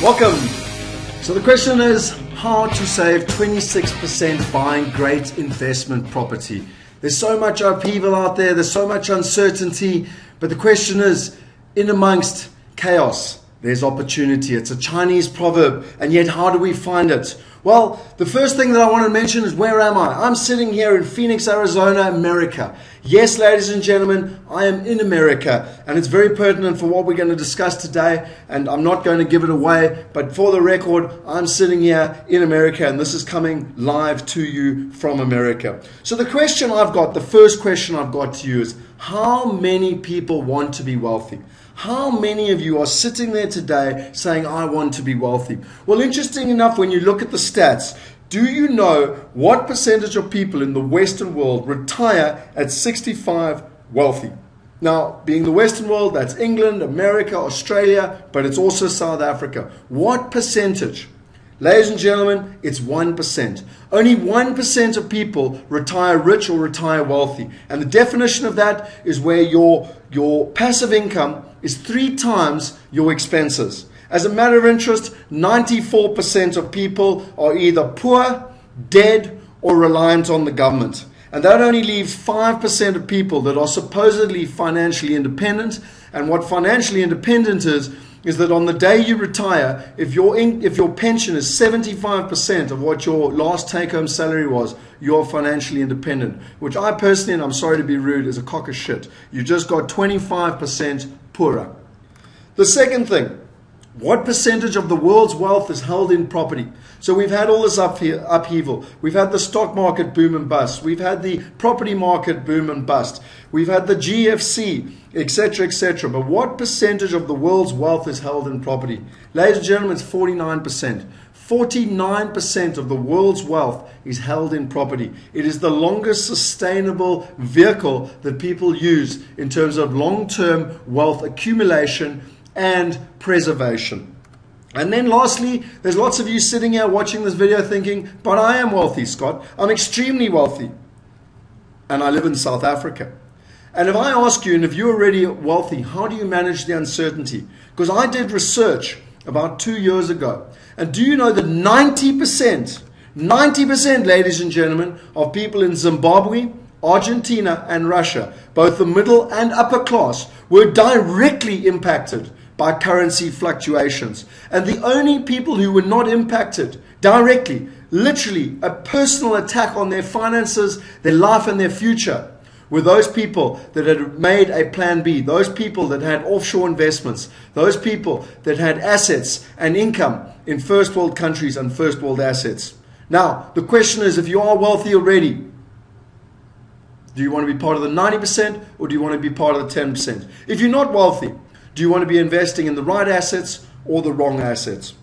Welcome. So the question is how to save 26% buying great investment property. There's so much upheaval out there, there's so much uncertainty, but the question is, in amongst chaos, there's opportunity. It's a Chinese proverb, and yet how do we find it? Well, the first thing that I want to mention is, where am I? I'm sitting here in Phoenix, Arizona, America. Yes, ladies and gentlemen, I am in America, and it's very pertinent for what we're going to discuss today, and I'm not going to give it away, but for the record, I'm sitting here in America, and this is coming live to you from America. So the question I've got, the first question I've got to you is, how many people want to be wealthy? How many of you are sitting there today saying, I want to be wealthy? Well, interesting enough, when you look at the stats, do you know what percentage of people in the Western world retire at 65 wealthy? Now, being the Western world, that's England, America, Australia, but it's also South Africa. What percentage? Ladies and gentlemen, it's 1%. Only 1% of people retire rich or retire wealthy. And the definition of that is where your passive income is 3 times your expenses. As a matter of interest, 94% of people are either poor, dead, or reliant on the government. And that only leaves 5% of people that are supposedly financially independent. And what financially independent is that on the day you retire, if your pension is 75% of what your last take-home salary was, you're financially independent, which I personally, and I'm sorry to be rude, is a crock of shit. You just got 25% poorer. The second thing, what percentage of the world's wealth is held in property? So we've had all this upheaval. We've had the stock market boom and bust. We've had the property market boom and bust. We've had the GFC, etc., etc. But what percentage of the world's wealth is held in property? Ladies and gentlemen, it's 49%. 49% of the world's wealth is held in property. It is the longest sustainable vehicle that people use in terms of long-term wealth accumulation and preservation. And then lastly, there's lots of you sitting here watching this video thinking, but I am wealthy, Scott. I'm extremely wealthy. And I live in South Africa. And if I ask you, and if you're already wealthy, how do you manage the uncertainty? Because I did research about 2 years ago. And do you know that 90%, ladies and gentlemen, of people in Zimbabwe, Argentina, and Russia, both the middle and upper class, were directly impacted by currency fluctuations. And the only people who were not impacted directly, literally a personal attack on their finances, their life, and their future, were those people that had made a plan B, those people that had offshore investments, those people that had assets and income in first world countries and first world assets. Now, the question is, if you are wealthy already, do you want to be part of the 90% or do you want to be part of the 10%? If you're not wealthy, do you want to be investing in the right assets or the wrong assets?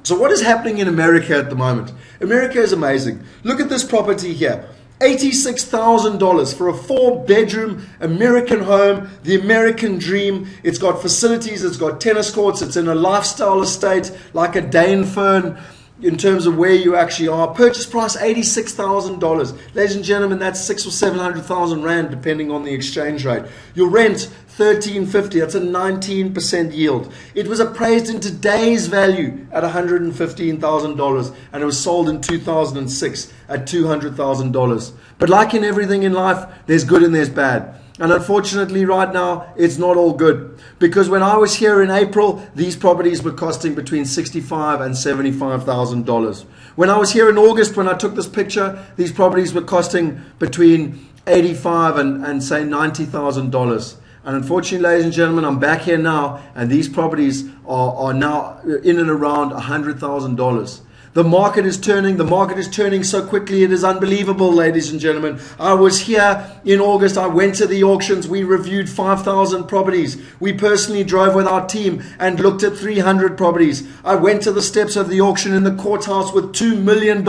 So what is happening in America at the moment? America is amazing. Look at this property here. $86,000 for a 4-bedroom American home, the American dream. It's got facilities, it's got tennis courts, it's in a lifestyle estate like a Danefern in terms of where you actually are. Purchase price $86,000. Ladies and gentlemen, that's 600,000 or 700,000 rand depending on the exchange rate. Your rent $1,350. That's a 19% yield. It was appraised in today's value at $115,000, and it was sold in 2006 at $200,000. But like in everything in life, there's good and there's bad. And unfortunately, right now, it's not all good. Because when I was here in April, these properties were costing between $65,000 and $75,000. When I was here in August, when I took this picture, these properties were costing between $85,000 and say $90,000. And unfortunately, ladies and gentlemen, I'm back here now, and these properties are now in and around $100,000. The market is turning so quickly, it is unbelievable, ladies and gentlemen. I was here in August, I went to the auctions, we reviewed 5,000 properties. We personally drove with our team and looked at 300 properties. I went to the steps of the auction in the courthouse with $2 million,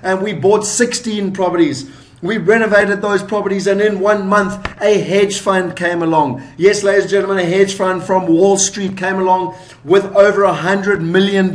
and we bought 16 properties. We renovated those properties, and in 1 month, a hedge fund came along. Yes, ladies and gentlemen, a hedge fund from Wall Street came along with over $100 million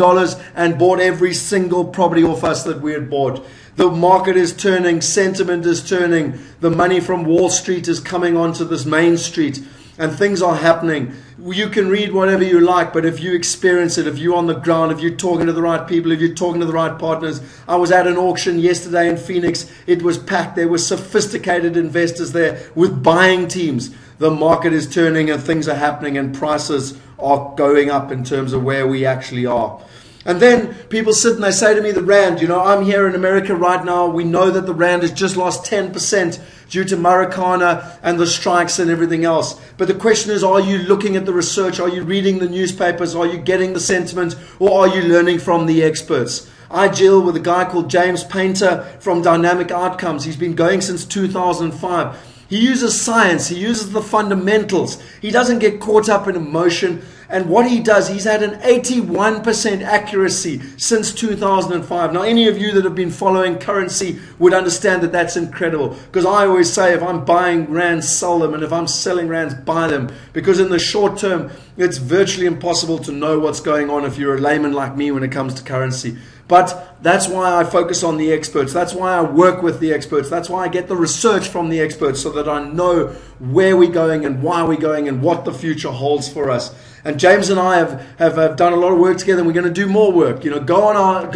and bought every single property off us that we had bought. The market is turning, sentiment is turning, the money from Wall Street is coming onto this main street, and things are happening. you can read whatever you like, but if you experience it, if you're on the ground, if you're talking to the right people, if you're talking to the right partners. I was at an auction yesterday in Phoenix. It was packed. There were sophisticated investors there with buying teams. The market is turning and things are happening and prices are going up in terms of where we actually are. And then people sit and they say to me, the Rand, I'm here in America right now. We know that the Rand has just lost 10% due to Marikana and the strikes and everything else. But the question is, are you looking at the research? Are you reading the newspapers? Are you getting the sentiment? Or are you learning from the experts? I deal with a guy called James Painter from Dynamic Outcomes. He's been going since 2005. He uses science. He uses the fundamentals. He doesn't get caught up in emotion. And what he does, he's had an 81% accuracy since 2005. Now, any of you that have been following currency would understand that that's incredible. Because I always say, if I'm buying rands, sell them. And if I'm selling rands, buy them. Because in the short term, it's virtually impossible to know what's going on if you're a layman like me when it comes to currency. But that's why I focus on the experts. That's why I work with the experts. That's why I get the research from the experts so that I know where we're going and why we're going and what the future holds for us. And James and I have done a lot of work together, and we're going to do more work. Go on our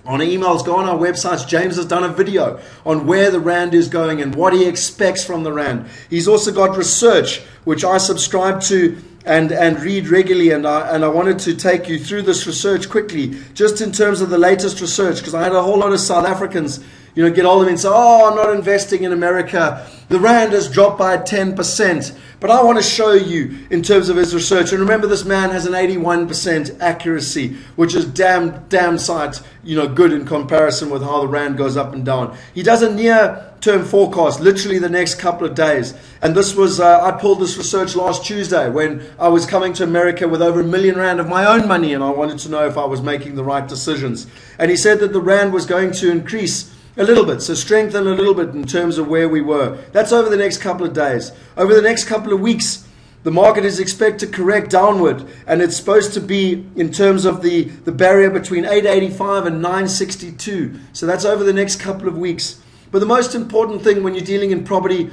emails, go on our websites. James has done a video on where the Rand is going and what he expects from the Rand. He's also got research, which I subscribe to and read regularly, and I wanted to take you through this research quickly, just in terms of the latest research, because I had a whole lot of South Africans get hold of me and say, oh, I'm not investing in America. The Rand has dropped by 10%. But I want to show you in terms of his research. And remember, this man has an 81% accuracy, which is damn sight, good in comparison with how the Rand goes up and down. He does a near-term forecast, literally the next couple of days. And this was, I pulled this research last Tuesday when I was coming to America with over R1 million of my own money, and I wanted to know if I was making the right decisions. And he said that the Rand was going to increase a little bit, so strengthen a little bit in terms of where we were. That's over the next couple of days. Over the next couple of weeks, the market is expected to correct downward, and it's supposed to be in terms of the barrier between 885 and 962. So that's over the next couple of weeks. But the most important thing when you're dealing in property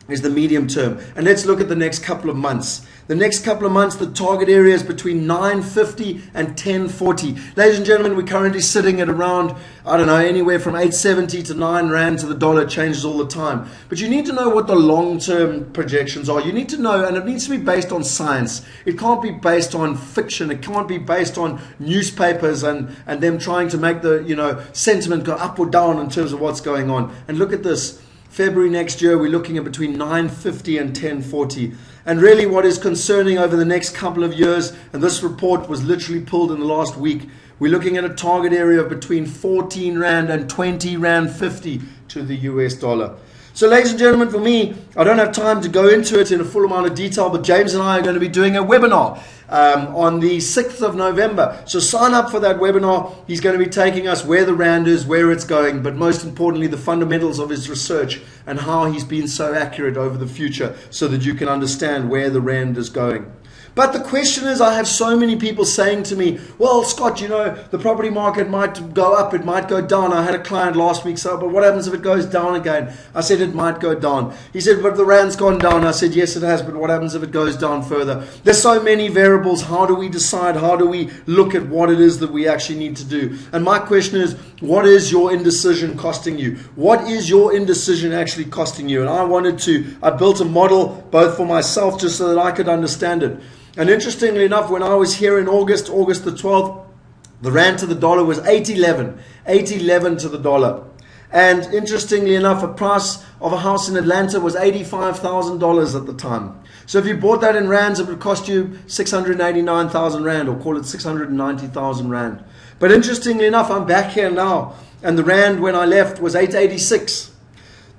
is the medium term. And let's look at the next couple of months. The next couple of months, the target area is between 950 and 1040. Ladies and gentlemen, we're currently sitting at around, anywhere from 870 to 9 Rand to the dollar. It changes all the time. But you need to know what the long-term projections are. You need to know, and it needs to be based on science. It can't be based on fiction. It can't be based on newspapers and them trying to make the sentiment go up or down in terms of what's going on. And look at this. February next year, we're looking at between 950 and 1040. And really what is concerning over the next couple of years, and this report was literally pulled in the last week, we're looking at a target area of between 14 Rand and 20 Rand 50 to the US dollar. So ladies and gentlemen, for me, I don't have time to go into it in a full amount of detail, but James and I are going to be doing a webinar on the 6th of November. So sign up for that webinar. He's going to be taking us where the Rand is, where it's going, but most importantly, the fundamentals of his research and how he's been so accurate over the future so that you can understand where the Rand is going. But the question is, I have so many people saying to me, well, Scott, the property market might go up, it might go down. I had a client last week, but what happens if it goes down again? I said, it might go down. He said, but the Rand's gone down. I said, yes, it has, but what happens if it goes down further? There's so many variables. How do we decide? How do we look at what it is that we actually need to do? And my question is, what is your indecision costing you? What is your indecision actually costing you? And I built a model both for myself just so that I could understand it. And interestingly enough, when I was here in August the 12th, the Rand to the dollar was 811 to the dollar. And interestingly enough, a price of a house in Atlanta was $85,000 at the time. So if you bought that in Rands, it would cost you 689,000 Rand, or call it 690,000 Rand. But interestingly enough, I'm back here now, and the Rand when I left was 886.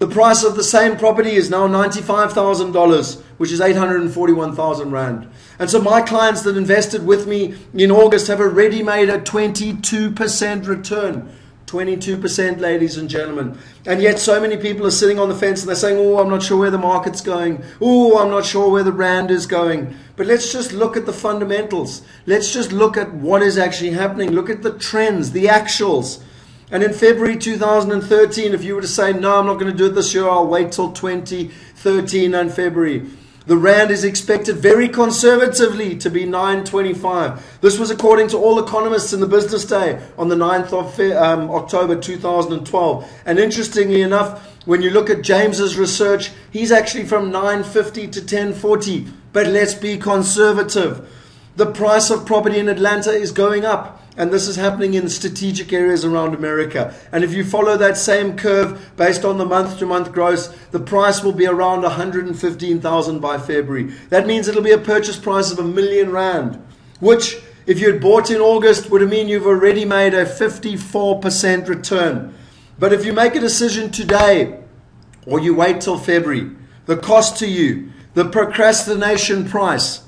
The price of the same property is now $95,000, which is 841,000 Rand. And so my clients that invested with me in August have already made a 22% return. 22%, ladies and gentlemen. And yet so many people are sitting on the fence and they're saying, oh, I'm not sure where the market's going. Oh, I'm not sure where the Rand is going. But let's just look at the fundamentals. Let's just look at what is actually happening. Look at the trends, the actuals. And in February 2013, if you were to say, no, I'm not going to do it this year, I'll wait till 2013 and February. The rand is expected very conservatively to be 9.25. This was according to all economists in the business day on the 9th of October 2012. And interestingly enough, when you look at James's research, he's actually from 9.50 to 10.40. But let's be conservative. The price of property in Atlanta is going up. And this is happening in strategic areas around America. And if you follow that same curve based on the month-to-month growth, the price will be around 115,000 by February. That means it'll be a purchase price of R1 million, which, if you had bought in August, would mean you've already made a 54% return. But if you make a decision today, or you wait till February, the cost to you, the procrastination price,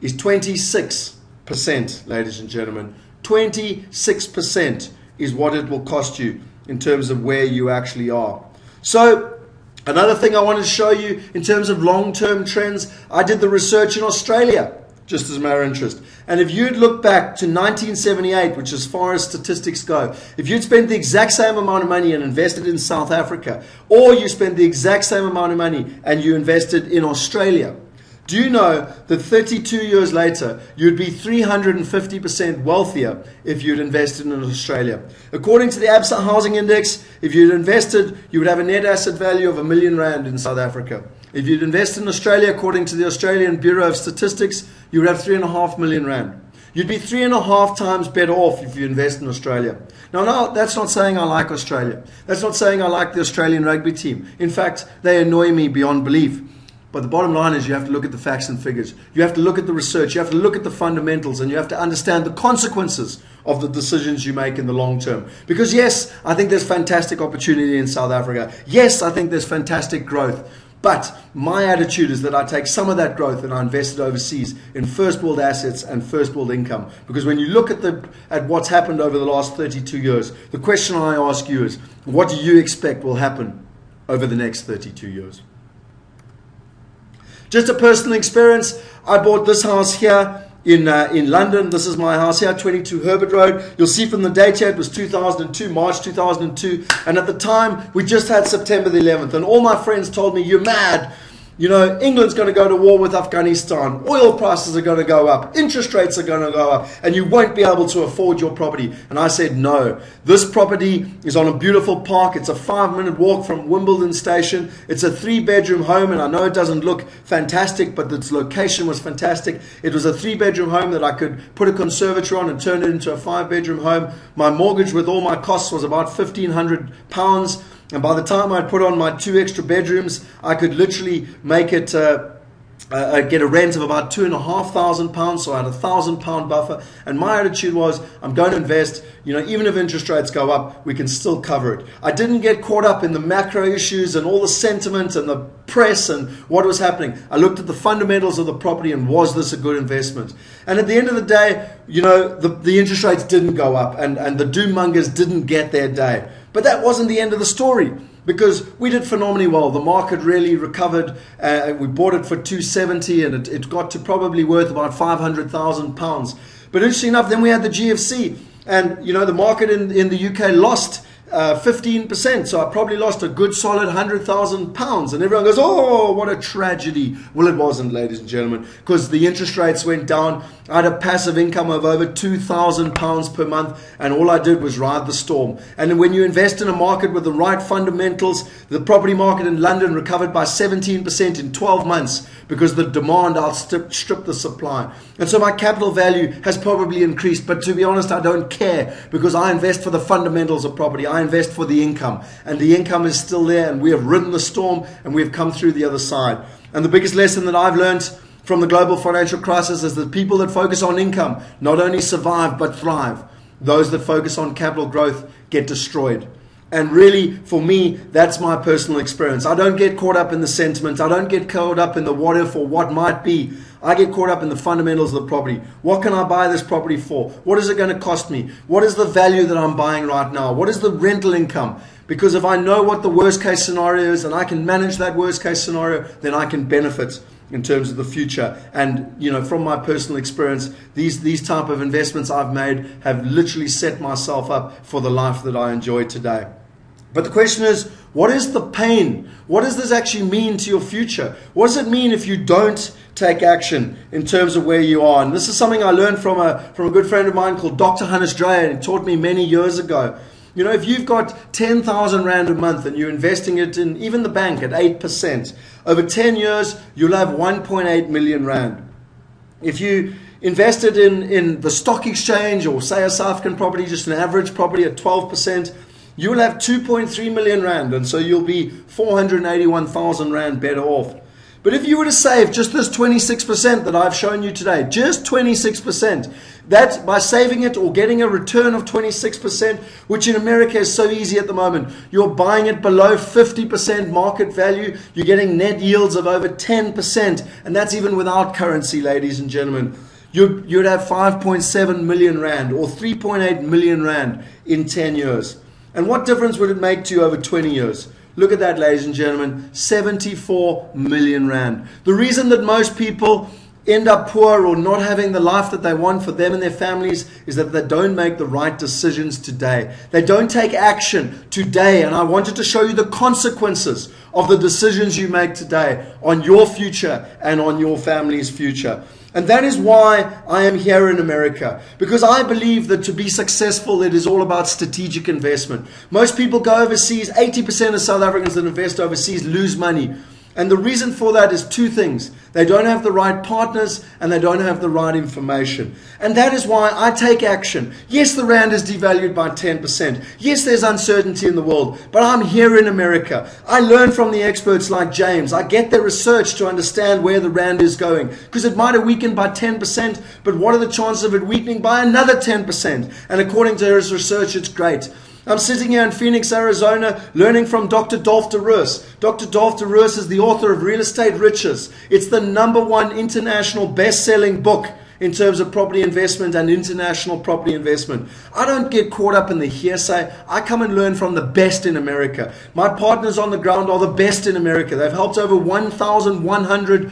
is 26%, ladies and gentlemen. 26% is what it will cost you in terms of where you actually are. So another thing I wanted to show you in terms of long-term trends, I did the research in Australia, just as a matter of interest. And if you'd look back to 1978, which as far as statistics go, if you'd spent the exact same amount of money and invested in South Africa, or you spent the exact same amount of money and you invested in Australia, do you know that 32 years later, you'd be 350% wealthier if you'd invested in Australia? According to the ABSA Housing Index, if you'd invested, you would have a net asset value of R1 million in South Africa. If you'd invested in Australia, according to the Australian Bureau of Statistics, you would have R3.5 million. You'd be 3.5 times better off if you invest in Australia. Now, that's not saying I like Australia. That's not saying I like the Australian rugby team. In fact, they annoy me beyond belief. But the bottom line is you have to look at the facts and figures. You have to look at the research. You have to look at the fundamentals, and you have to understand the consequences of the decisions you make in the long term. Because yes, I think there's fantastic opportunity in South Africa. Yes, I think there's fantastic growth. But my attitude is that I take some of that growth and I invest it overseas in first world assets and first world income. Because when you look at what's happened over the last 32 years, the question I ask you is, what do you expect will happen over the next 32 years? Just a personal experience. I bought this house here in London. This is my house here, 22 Herbert Road. You'll see from the date here, it was 2002, March 2002. And at the time, we just had September the 11th. And all my friends told me, you're mad. You know, England's going to go to war with Afghanistan. Oil prices are going to go up. Interest rates are going to go up. And you won't be able to afford your property. And I said, no. This property is on a beautiful park. It's a 5-minute walk from Wimbledon Station. It's a 3-bedroom home. And I know it doesn't look fantastic, but its location was fantastic. It was a 3-bedroom home that I could put a conservatory on and turn it into a 5-bedroom home. My mortgage with all my costs was about £1,500. And by the time I'd put on my 2 extra bedrooms, I could literally make it get a rent of about £2,500. So I had a £1,000 buffer. And my attitude was, I'm going to invest. You know, even if interest rates go up, we can still cover it. I didn't get caught up in the macro issues and all the sentiment and the press and what was happening. I looked at the fundamentals of the property and was this a good investment? And at the end of the day, you know, the interest rates didn't go up and the doom mongers didn't get their day. But that wasn't the end of the story, because we did phenomenally well. The market really recovered. We bought it for 270 and it got to probably worth about £500,000. But interesting enough, then we had the GFC, and you know, the market in the UK lost 15%. So I probably lost a good solid £100,000. And everyone goes, oh, what a tragedy. Well, it wasn't, ladies and gentlemen, because the interest rates went down. I had a passive income of over £2,000 per month, and all I did was ride the storm. And when you invest in a market with the right fundamentals, the property market in London recovered by 17% in 12 months because the demand outstripped the supply. And so my capital value has probably increased, but to be honest, I don't care, because I invest for the fundamentals of property. I invest for the income, and the income is still there, and we have ridden the storm and we have come through the other side. And the biggest lesson that I've learned from the global financial crisis is that people that focus on income not only survive but thrive. Those that focus on capital growth get destroyed. And really, for me, that's my personal experience. I don't get caught up in the sentiment. I don't get caught up in the what if or what might be. I get caught up in the fundamentals of the property. What can I buy this property for? What is it going to cost me? What is the value that I'm buying right now? What is the rental income? Because if I know what the worst case scenario is and I can manage that worst case scenario, then I can benefit in terms of the future. And you know, from my personal experience, these type of investments I've made have literally set myself up for the life that I enjoy today. But the question is, What is the pain? What does this actually mean to your future? What does it mean if you don't take action in terms of where you are? And this is something I learned from a good friend of mine called Dr. Hannes Dreyer. He taught me many years ago. You know, if you've got 10,000 Rand a month and you're investing it in even the bank at 8%, over 10 years, you'll have 1.8 million Rand. If you invested in the stock exchange or say a South African property, just an average property at 12%, you will have 2.3 million Rand, and so you'll be 481,000 Rand better off. But if you were to save just this 26% that I've shown you today, just 26%, that by saving it or getting a return of 26%, which in America is so easy at the moment, you're buying it below 50% market value, you're getting net yields of over 10%, and that's even without currency, ladies and gentlemen. You'd have 5.7 million Rand or 3.8 million Rand in 10 years. And what difference would it make to you over 20 years? Look at that, ladies and gentlemen, 74 million Rand. The reason that most people end up poor or not having the life that they want for them and their families is that they don't make the right decisions today. They don't take action today. And I wanted to show you the consequences of the decisions you make today on your future and on your family's future. And that is why I am here in America, because I believe that to be successful, it is all about strategic investment. Most people go overseas. 80% of South Africans that invest overseas lose money. And the reason for that is two things. They don't have the right partners and they don't have the right information. And that is why I take action. Yes, the Rand is devalued by 10%. Yes, there's uncertainty in the world. But I'm here in America. I learn from the experts like James. I get their research to understand where the Rand is going. Because it might have weakened by 10%, but what are the chances of it weakening by another 10%? And according to his research, it's great. I'm sitting here in Phoenix, Arizona, learning from Dr. Dolph de Roos. Dr. Dolph de Roos is the author of Real Estate Riches. It's the #1 international best-selling book in terms of property investment and international property investment. I don't get caught up in the hearsay. I come and learn from the best in America. My partners on the ground are the best in America. They've helped over 1,100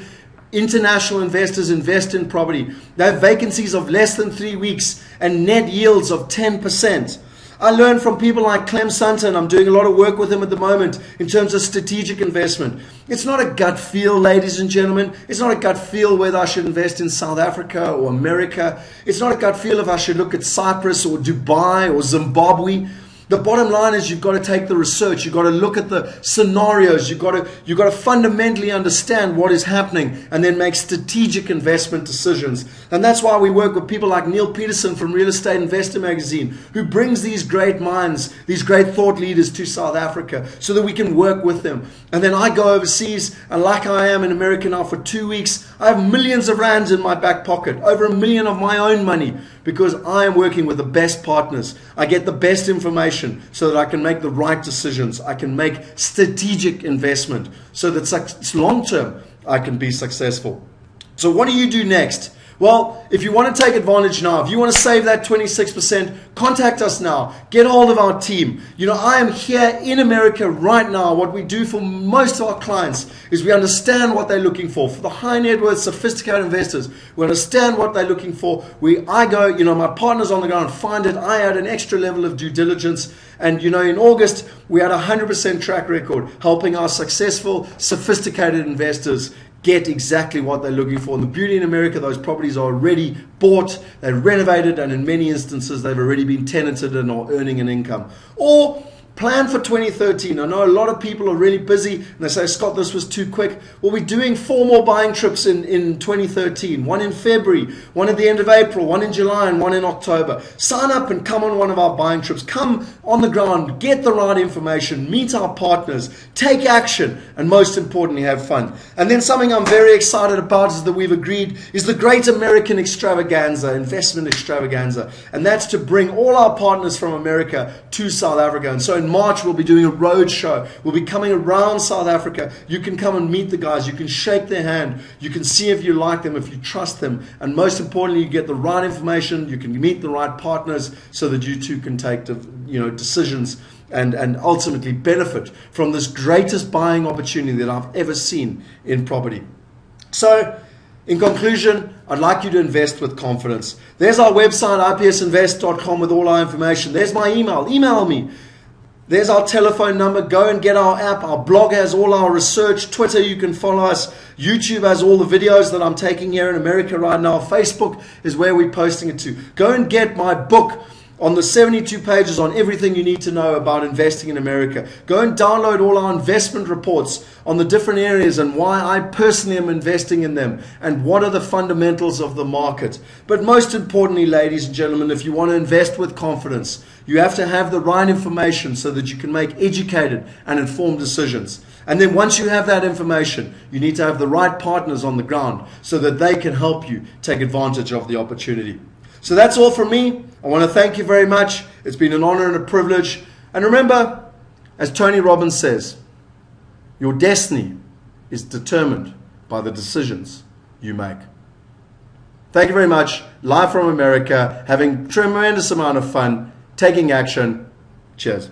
international investors invest in property. They have vacancies of less than 3 weeks and net yields of 10%. I learned from people like Clem Sutton. I'm doing a lot of work with him at the moment in terms of strategic investment. It's not a gut feel, ladies and gentlemen. It's not a gut feel whether I should invest in South Africa or America. It's not a gut feel if I should look at Cyprus or Dubai or Zimbabwe. The bottom line is you've got to take the research. You've got to look at the scenarios. You've got to fundamentally understand what is happening and then make strategic investment decisions. And that's why we work with people like Neil Peterson from Real Estate Investor Magazine, who brings these great minds, these great thought leaders to South Africa so that we can work with them. And then I go overseas, and like I am in America now for 2 weeks, I have millions of rands in my back pocket, over $1 million of my own money, because I am working with the best partners. I get the best information so that I can make the right decisions. I can make strategic investment so that long term I can be successful. So what do you do next? Well, if you want to take advantage now, if you want to save that 26%, contact us now. Get hold of our team. You know, I am here in America right now. What we do for most of our clients is we understand what they're looking for. For the high net worth, sophisticated investors, we understand what they're looking for. I go, you know, my partners on the ground find it. I add an extra level of due diligence. And, you know, in August, we had a 100% track record helping our successful, sophisticated investors get exactly what they're looking for. And the beauty in America, those properties are already bought, they're renovated, and in many instances, they've already been tenanted and are earning an income. Or plan for 2013. I know a lot of people are really busy and they say, Scott, this was too quick. Well, we're doing 4 more buying trips in 2013. One in February, one at the end of April, one in July, and one in October. Sign up and come on one of our buying trips. Come on the ground, get the right information, meet our partners, take action, and most importantly, have fun. And then something I'm very excited about is that we've agreed is the Great American Extravaganza, investment extravaganza. And that's to bring all our partners from America to South Africa. And so in March, we'll be doing a road show. We'll be coming around South Africa. You can come and meet the guys. You can shake their hand. You can see if you like them, if you trust them. And most importantly, you get the right information. You can meet the right partners so that you too can take decisions and ultimately benefit from this greatest buying opportunity that I've ever seen in property. So, in conclusion, I'd like you to invest with confidence. There's our website, ipsinvest.com, with all our information. There's my email. Email me. There's our telephone number. Go and get our app. Our blog has all our research. Twitter, you can follow us. YouTube has all the videos that I'm taking here in America right now. Facebook is where we're posting it to. Go and get my book on the 72 pages on everything you need to know about investing in America. Go and download all our investment reports on the different areas and why I personally am investing in them and what are the fundamentals of the market. But most importantly, ladies and gentlemen, if you want to invest with confidence, you have to have the right information so that you can make educated and informed decisions. And then once you have that information, you need to have the right partners on the ground so that they can help you take advantage of the opportunity. So that's all from me. I want to thank you very much. It's been an honor and a privilege. And remember, as Tony Robbins says, your destiny is determined by the decisions you make. Thank you very much. Live from America, having tremendous amount of fun, taking action. Cheers.